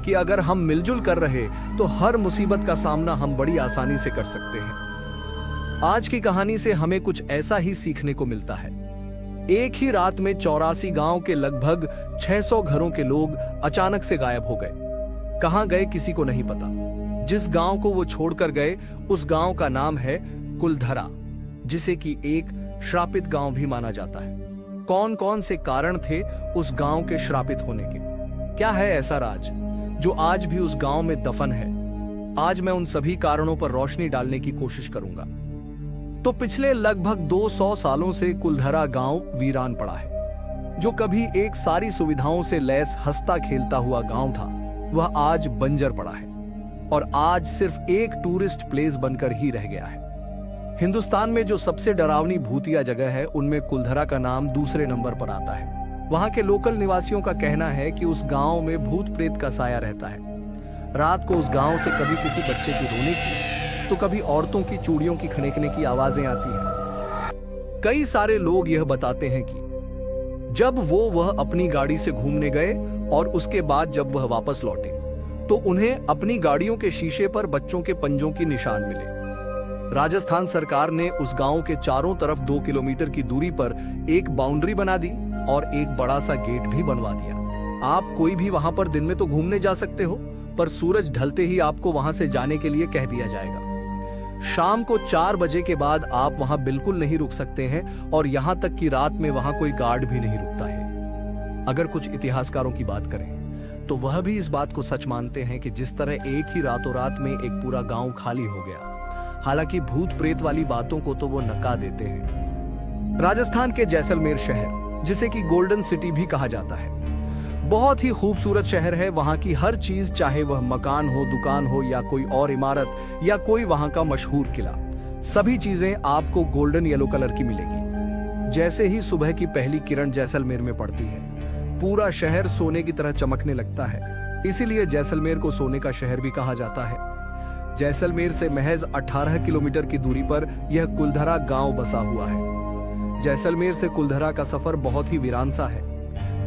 कि अगर हम मिलजुल कर रहे तो हर मुसीबत का सामना हम बड़ी आसानी से कर सकते हैं। आज की कहानी से हमें कुछ ऐसा ही सीखने को मिलता है। एक ही रात में 84 गांव के लगभग 600 घरों के लोग अचानक से गायब हो गए। कहां गए किसी को नहीं पता। जिस गांव को वो छोड़कर गए उस गांव का नाम है कुलधरा, जिसे कि एक श्रापित गांव भी माना जाता है। कौन कौन से कारण थे उस गांव के श्रापित होने के? क्या है ऐसा राज जो आज भी उस गांव में दफन है? आज मैं उन सभी कारणों पर रोशनी डालने की कोशिश करूंगा। तो पिछले लगभग 200 सालों से कुलधरा गांव वीरान पड़ा है। जो कभी एक सारी सुविधाओं से लैस हंसता खेलता हुआ गांव था, वह आज बंजर पड़ा है और आज सिर्फ एक टूरिस्ट प्लेस बनकर ही रह गया है। हिंदुस्तान में जो सबसे डरावनी भूतिया जगह है, उनमें कुलधरा का नाम दूसरे नंबर पर आता है। वहां के लोकल निवासियों का कहना है कि उस गांव में भूत प्रेत का साया रहता है। रात को उस गांव से कभी किसी बच्चे की रोने की तो कभी औरतों की चूड़ियों की खनकने की आवाजें आती हैं। कई सारे लोग यह बताते हैं कि जब वह अपनी गाड़ी से घूमने गए और उसके बाद जब वह वापस लौटे तो उन्हें अपनी गाड़ियों के शीशे पर बच्चों के पंजों की निशान मिले। राजस्थान सरकार ने उस गांव के चारों तरफ 2 किलोमीटर की दूरी पर एक बाउंड्री बना दी और एक बड़ा सा गेट भी बनवा दिया। आप कोई भी वहां पर दिन में तो घूमने जा सकते हो, पर सूरज ढलते ही आपको वहां से जाने के लिए कह दिया जाएगा। शाम को 4 बजे के बाद आप वहां बिल्कुल नहीं रुक सकते हैं और यहां तक कि रात में वहां कोई गार्ड भी नहीं रुकता है। अगर कुछ इतिहासकारों की बात करें तो वह भी इस बात को सच मानते हैं कि जिस तरह एक ही रातों रात में एक पूरा गांव खाली हो गया। हालांकि भूत प्रेत वाली बातों को तो वो नकार देते हैं। राजस्थान के जैसलमेर शहर, जिसे कि गोल्डन सिटी भी कहा जाता है, बहुत ही खूबसूरत शहर है। वहां की हर चीज, चाहे वह मकान हो, दुकान हो या कोई और इमारत या कोई वहां का मशहूर किला, सभी चीजें आपको गोल्डन येलो कलर की मिलेगी। जैसे ही सुबह की पहली किरण जैसलमेर में पड़ती है, पूरा शहर सोने की तरह चमकने लगता है। इसीलिए जैसलमेर को सोने का शहर भी कहा जाता है। जैसलमेर से महज 18 किलोमीटर की दूरी पर यह कुलधरा गांव बसा हुआ है। जैसलमेर से कुलधरा का सफर बहुत ही वीरान सा है।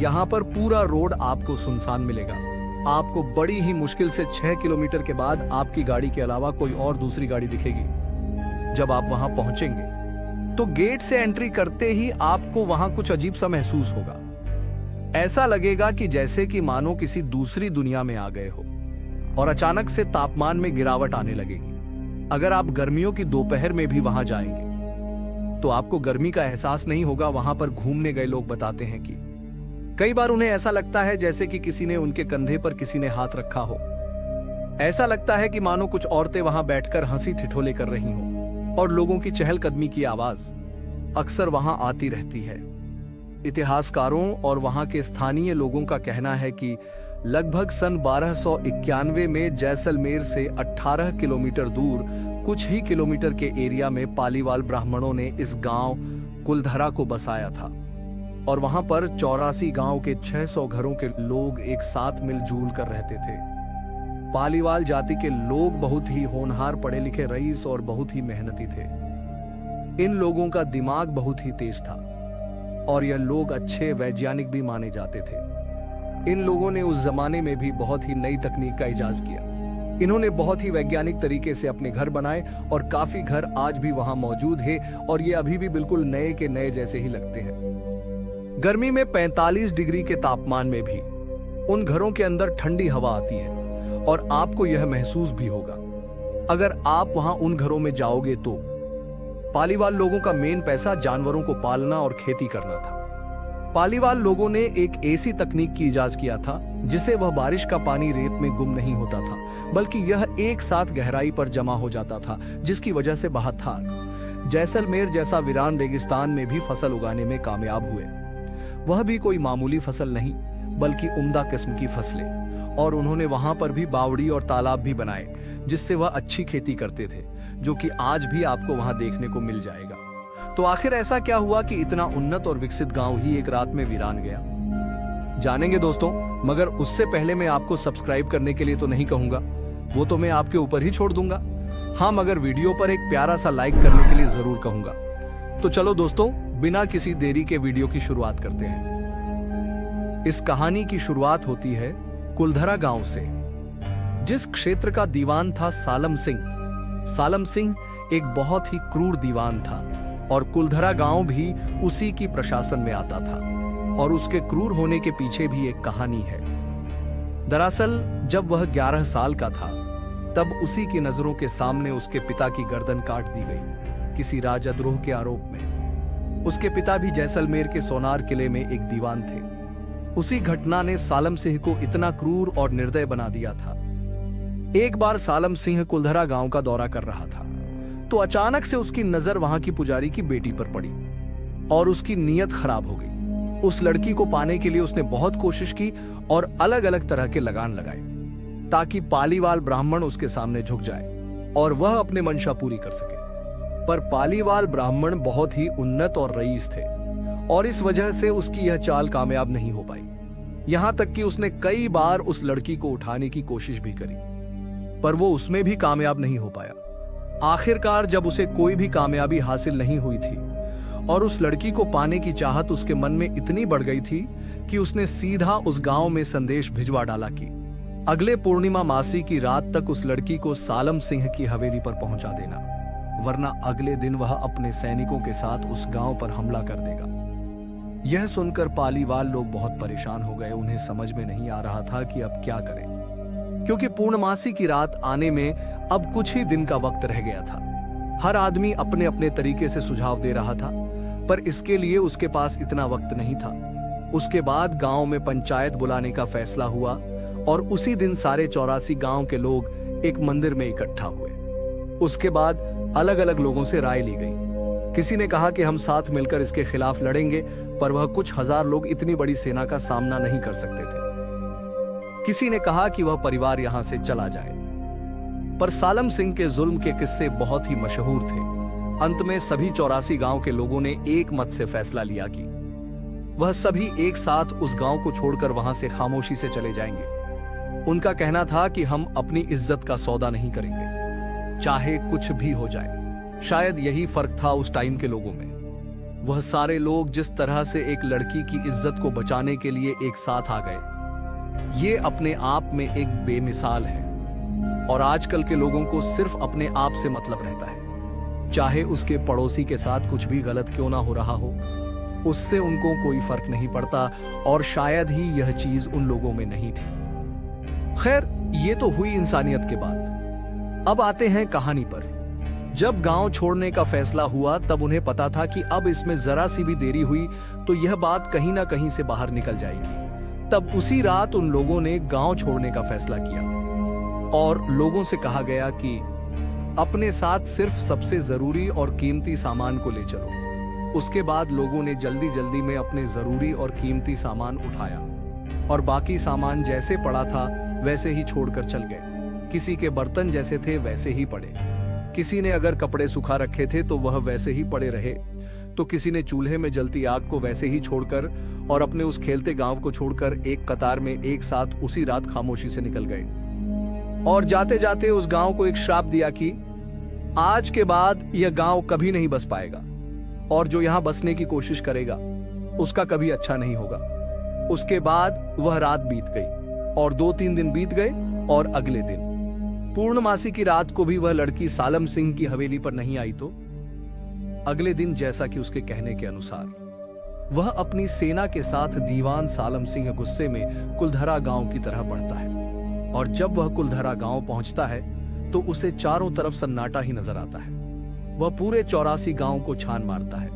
यहाँ पर पूरा रोड आपको सुनसान मिलेगा। आपको बड़ी ही मुश्किल से 6 किलोमीटर के बाद आपकी गाड़ी के अलावा कोई और दूसरी गाड़ी दिखेगी। जब आप वहां पहुंचेंगे तो गेट से एंट्री करते ही आपको वहां कुछ अजीब सा महसूस होगा। ऐसा लगेगा कि जैसे कि मानो किसी दूसरी दुनिया में आ गए हो और अचानक से तापमान में गिरावट आने लगेगी। अगर आप गर्मियों की दोपहर में भी वहां जाएंगे तो आपको गर्मी का एहसास नहीं होगा। वहां पर घूमने गए लोग बताते हैं कि कई बार उन्हें ऐसा लगता है जैसे कि किसी ने उनके कंधे पर किसी ने हाथ रखा हो। ऐसा लगता है कि मानो कुछ औरतें वहां बैठकर हंसी ठिठोले कर रही हों और लोगों की चहलकदमी की आवाज अक्सर वहां आती रहती है। इतिहासकारों और वहां के स्थानीय लोगों का कहना है कि लगभग सन 1291 में जैसलमेर से 18 किलोमीटर दूर कुछ ही किलोमीटर के एरिया में पालीवाल ब्राह्मणों ने इस गांव कुलधरा को बसाया था और वहां पर 84 गांव के 600 घरों के लोग एक साथ मिलजुल कर रहते थे। पालीवाल जाति के लोग बहुत ही होनहार, पढ़े लिखे रईस और बहुत ही मेहनती थे। इन लोगों का दिमाग बहुत ही तेज था और यह लोग अच्छे वैज्ञानिक भी माने जाते थे। इन लोगों ने उस जमाने में भी बहुत ही नई तकनीक का इजाज किया। इन्होंने बहुत ही वैज्ञानिक तरीके से अपने घर बनाए और काफी घर आज भी वहां मौजूद है और ये अभी भी बिल्कुल नए के नए जैसे ही लगते हैं। गर्मी में 45 डिग्री के तापमान में भी उन घरों के अंदर ठंडी हवा आती है और आपको यह महसूस भी होगा अगर आप वहां उन घरों में जाओगे तो। पालीवाल लोगों का मेन पैसा जानवरों को पालना और खेती करना था। पालीवाल लोगों ने एक ऐसी तकनीक की इजाज किया था जिससे वह बारिश का पानी रेत में गुम नहीं होता था, बल्कि यह एक साथ गहराई पर जमा हो जाता था, जिसकी वजह से बहुत था जैसलमेर जैसा वीरान रेगिस्तान में भी फसल उगाने में कामयाब हुए। वह भी कोई मामूली फसल नहीं, बल्कि उम्दा किस्म की फसलें। और उन्होंने वहां पर भी बावड़ी और तालाब भी बनाए, जिससे वह अच्छी खेती करते थे, जो कि आज भी आपको वहां देखने को मिल जाएगा। तो आखिर ऐसा क्या हुआ कि इतना उन्नत और विकसित गांव ही एक रात में वीरान गया? जानेंगे दोस्तों, मगर उससे पहले मैं आपको सब्सक्राइब करने के लिए तो नहीं कहूंगा, वो तो मैं आपके ऊपर ही छोड़ दूंगा। हाँ, मगर वीडियो पर एक प्यारा सा लाइक करने के लिए जरूर कहूंगा। तो चलो दोस्तों, बिना किसी देरी के वीडियो की शुरुआत करते हैं। इस कहानी की शुरुआत होती है कुलधरा गांव से, जिस क्षेत्र का दीवान था सालम सिंह, सालम सिंह एक बहुत ही क्रूर दीवान था और कुलधरा गांव भी उसी की प्रशासन में आता था। और उसके क्रूर होने के पीछे भी एक कहानी है। दरअसल जब वह 11 साल का था तब उसी की नजरों के सामने उसके पिता की गर्दन काट दी गई किसी राजद्रोह के आरोप में। उसके पिता भी जैसलमेर के सोनार किले में एक दीवान थे। उसी घटना ने सालम सिंह को इतना क्रूर और निर्दय बना दिया था। एक बार सालम सिंह कुलधरा गांव का दौरा कर रहा था तो अचानक से उसकी नजर वहां की पुजारी की बेटी पर पड़ी और उसकी नीयत खराब हो गई। उस लड़की को पाने के लिए उसने बहुत कोशिश की और अलग अलग तरह के लगान लगाए ताकि पालीवाल ब्राह्मण उसके सामने झुक जाए और वह अपने मंशा पूरी कर सके। पर पालीवाल ब्राह्मण बहुत ही उन्नत और रईस थे और इस वजह से उसकी यह चाल कामयाब नहीं हो पाई। यहां तक कि उसने कई बार उस लड़की को उठाने की कोशिश भी करी पर वो उसमें भी कामयाब नहीं हो पाया। आखिरकार जब उसे कोई भी कामयाबी हासिल नहीं हुई थी और उस लड़की को पाने की चाहत उसके मन में इतनी बढ़ गई थी कि उसने सीधा उस गांव में संदेश भिजवा डाला कि अगले पूर्णिमा मासी की रात तक उस लड़की को सालम सिंह की हवेली पर पहुंचा देना, वरना अगले दिन वह अपने सैनिकों के साथ उस गांव पर हमला कर देगा। यह सुनकर पालीवाल लोग बहुत परेशान हो गए। उन्हें समझ में नहीं आ रहा था कि अब क्या करें, क्योंकि पूर्णमासी की रात आने में अब कुछ ही दिन का वक्त रह गया था। हर आदमी अपने अपने तरीके से सुझाव दे रहा था पर इसके लिए उसके पास इतना वक्त नहीं था। उसके बाद गांव में पंचायत बुलाने का फैसला हुआ और उसी दिन सारे 84 गांव के लोग एक मंदिर में इकट्ठा हुए। उसके बाद अलग अलग लोगों से राय ली गई। किसी ने कहा कि हम साथ मिलकर इसके खिलाफ लड़ेंगे, पर वह कुछ हजार लोग इतनी बड़ी सेना का सामना नहीं कर सकते थे। किसी ने कहा कि वह परिवार यहां से चला जाए। पर सालम सिंह के जुल्म के किस्से बहुत ही मशहूर थे। अंत में सभी 84 गांव के लोगों ने एक मत से फैसला लिया कि वह सभी एक साथ उस गांव को छोड़कर वहां से खामोशी से चले जाएंगे। उनका कहना था कि हम अपनी इज्जत का सौदा नहीं करेंगे, चाहे कुछ भी हो जाए। शायद यही फर्क था उस टाइम के लोगों में। वह सारे लोग जिस तरह से एक लड़की की इज्जत को बचाने के लिए एक साथ आ गए, ये अपने आप में एक बेमिसाल है। और आजकल के लोगों को सिर्फ अपने आप से मतलब रहता है, चाहे उसके पड़ोसी के साथ कुछ भी गलत क्यों ना हो रहा हो, उससे उनको कोई फर्क नहीं पड़ता। और शायद ही यह चीज उन लोगों में नहीं थी। खैर, ये तो हुई इंसानियत के बात। अब आते हैं कहानी पर। जब गांव छोड़ने का फैसला हुआ तब उन्हें पता था कि अब इसमें जरा सी भी देरी हुई तो यह बात कहीं ना कहीं से बाहर निकल जाएगी। तब उसी रात उन लोगों ने गांव छोड़ने का फैसला किया और लोगों से कहा गया कि अपने साथ सिर्फ सबसे जरूरी और कीमती सामान को ले चलो। उसके बाद लोगों ने जल्दी जल्दी में अपने जरूरी और कीमती सामान उठाया और बाकी सामान जैसे पड़ा था वैसे ही छोड़कर चल गए। किसी के बर्तन जैसे थे वैसे ही पड़े, किसी ने अगर कपड़े सुखा रखे थे तो वह वैसे ही पड़े रहे, तो किसी ने चूल्हे में जलती आग को वैसे ही छोड़कर और अपने उस खेलते गांव को छोड़कर एक कतार में एक साथ उसी रात खामोशी से निकल गए। और जाते जाते उस गांव को एक श्राप दिया कि आज के बाद यह गांव कभी नहीं बस पाएगा और जो यहां बसने की कोशिश करेगा उसका कभी अच्छा नहीं होगा। उसके बाद वह रात बीत गई और 2-3 दिन बीत गए और अगले दिन पूर्णमासी की रात को भी वह लड़की सालम सिंह की हवेली पर नहीं आई। तो अगले दिन जैसा कि उसके कहने के अनुसार वह अपनी सेना के साथ दीवान सालम सिंह गुस्से में कुलधरा गांव की तरह बढ़ता है और जब वह कुलधरा गांव पहुंचता है तो उसे चारों तरफ सन्नाटा ही नजर आता है। वह पूरे 84 गांव को छान मारता है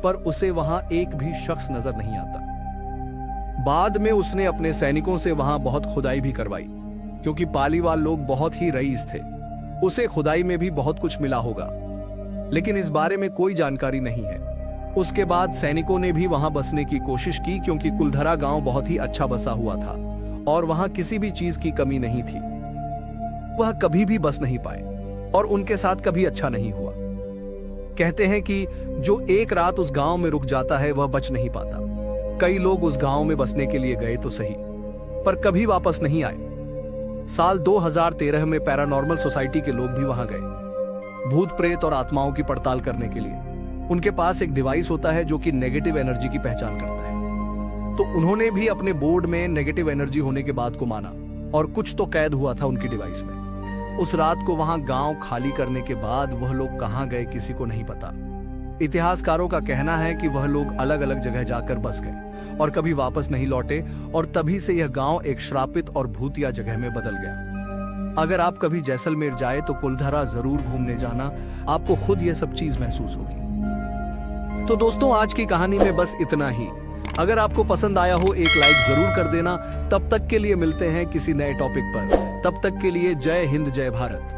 पर उसे वहां एक भी शख्स नजर नहीं आता। बाद में उसने अपने सैनिकों से वहां बहुत खुदाई भी करवाई, क्योंकि पालीवाल लोग बहुत ही रईस थे। उसे खुदाई में भी बहुत कुछ मिला होगा, लेकिन इस बारे में कोई जानकारी नहीं है। उसके बाद सैनिकों ने भी वहां बसने की कोशिश की, क्योंकि कुलधरा गांव बहुत ही अच्छा बसा हुआ था और वहां किसी भी चीज की कमी नहीं थी। वह कभी भी बस नहीं पाए और उनके साथ कभी अच्छा नहीं हुआ। कहते हैं कि जो एक रात उस गांव में रुक जाता है वह बच नहीं पाता। कई लोग उस गांव में बसने के लिए गए तो सही, पर कभी वापस नहीं आए। साल 2013 में पैरानॉर्मल सोसाइटी के लोग भी वहां गए भूत प्रेत और आत्माओं की पड़ताल करने के लिए। उनके पास एक डिवाइस होता है जो कि नेगेटिव एनर्जी की पहचान करता है। तो उन्होंने भी अपने बोर्ड में नेगेटिव एनर्जी होने के बात को माना और कुछ तो कैद हुआ था उनकी डिवाइस में। उस रात को वहां गांव खाली करने के बाद वह लोग कहां गए किसी को नहीं पता। इतिहासकारों का कहना है कि वह लोग अलग अलग जगह जाकर बस गए और कभी वापस नहीं लौटे, और तभी से यह गांव एक श्रापित और भूतिया जगह में बदल गया। अगर आप कभी जैसलमेर जाए तो कुलधरा जरूर घूमने जाना, आपको खुद यह सब चीज महसूस होगी। तो दोस्तों, आज की कहानी में बस इतना ही। अगर आपको पसंद आया हो एक लाइक जरूर कर देना। तब तक के लिए मिलते हैं किसी नए टॉपिक पर। तब तक के लिए जय हिंद, जय भारत।